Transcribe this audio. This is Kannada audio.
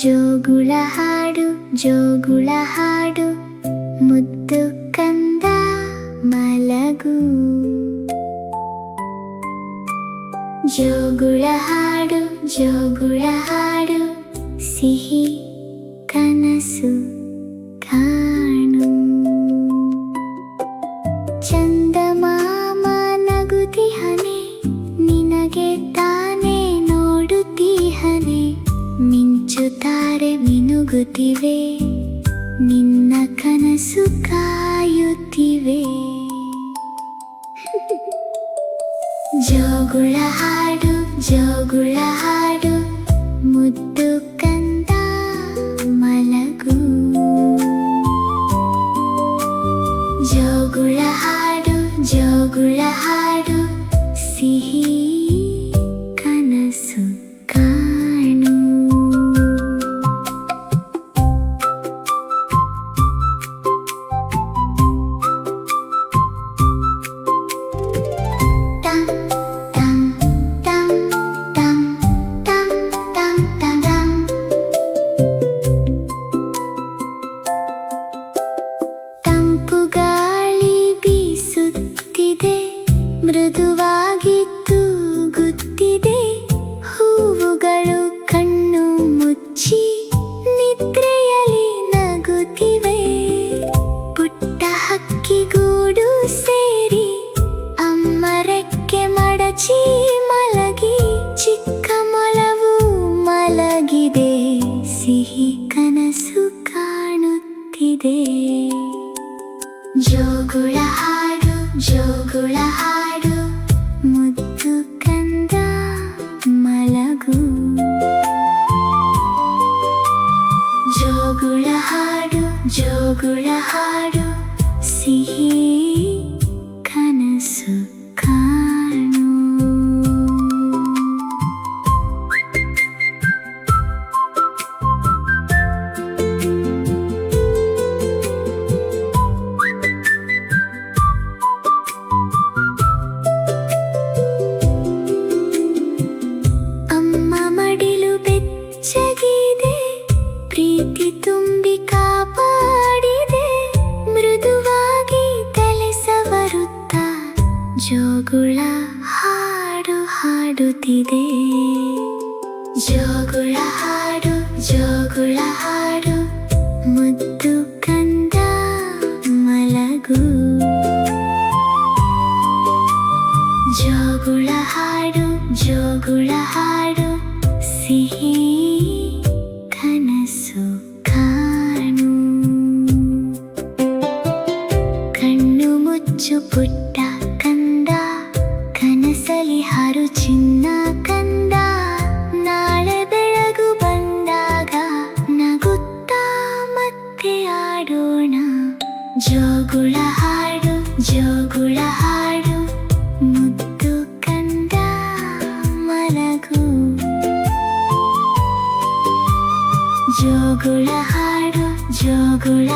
ಜೋಗುಳ ಹಾಡು ಜೋಗುಳ ಹಾಡು, ಮುದ್ದು ಕಂದ ಮಲಗು. ಜೋಗುಳ ಹಾಡು ಜೋಗುಳ ಹಾಡು, ಸಿಹಿ ಕನಸು ಕಾಣು. ಚಂದಮಾಮ ನಗುತ್ತಿಹನೆ, ನಿನಗೆ ತಾನೇ ನೋಡುತ್ತಿಹನೆ. ಮಿಂಚುತ್ತಾರೆ ಮಿನುಗುತ್ತಿವೆ, ನಿನ್ನ ಕನಸು ಕಾಯುತ್ತಿವೆ. ಜೋಗುಳ ಹಾಡು ಜೋಗುಳ ಹಾಡು, ಮುದ್ದು ಕಂದ ಮಲಗು. ಜೋಗುಳ ಹಾಡು ಜೋಗುಳ ಹಾಡು, ಸಿಹಿ ಕನಸು ಕಾಣು. ತಂಪು ಗಾಳಿ ಬೀಸುತ್ತಿದೆ, ಮೃದುವಾಗಿ ತೂಗುತ್ತಿದೆ. ಹೂವುಗಳು ಕಣ್ಣು ಮುಚ್ಚಿ ನಿದ್ರೆಯಲ್ಲಿ ನಗುತ್ತಿವೆ. ಪುಟ್ಟ ಹಕ್ಕಿಗೂಡು ಸೇರಿ ಅಮ್ಮ ರೆಕ್ಕೆ ಮಡಚಿ ಮಲಗಿ. ಚಿಕ್ಕ ಮೊಲವು ಮಲಗಿದೆ, ಸಿಹಿ ಕನಸು ಕಾಣುತ್ತಿದೆ. ಜೋಗುಳ ಹಾಡು ಜೋಗುಳ ಹಾಡು, ಮುದ್ದು ಕಂದ ಮಲಗು. ಜೋಗುಳ ಹಾಡು ಜೋಗುಳ ಹಾಡು, ಸಿಹಿ ಕನಸು ಕಾಣು. ಬೆಚ್ಚಗಿದೆ, ಪ್ರೀತಿ ತುಂಬಿ ಕಾಪಾಡಿದೆ. ಮೃದುವಾಗಿ ತಲೆ ಸವರುತ್ತ ಜೋಗುಳ ಹಾಡು ಹಾಡುತ್ತಿದೆ. ಜೋಗುಳ ಹಾಡು ಜೋಗುಳ ಹಾಡು, ಮುದ್ದು ಕಂದ ಮಲಗು. ಜೋಗುಳ ಹಾಡು ಜೋಗುಳ ಹಾಡು, ಸಿಹಿ ಕನಸು ಕಾಣು. ಕಣ್ಣು ಮುಚ್ಚು ಪುಟ್ಟ ಕಂದ, ಕನಸಲಿ ಹಾರು ಚಿನ್ನ ಕಂದ. ನಾಳೆ ಬೆಳಗು ಬಂದಾಗ ನಗುತ್ತಾ ಮತ್ತೆ ಆಡೋಣ. ಜೋಗುಳ ಹಾಡು ಜೋಗುಳ ಹಾಡು, ಮುದ್ದು ಕಂದ ಮಲಗು. ಜೋಗುಳ ಹಾಡು ಜೋಗುಳ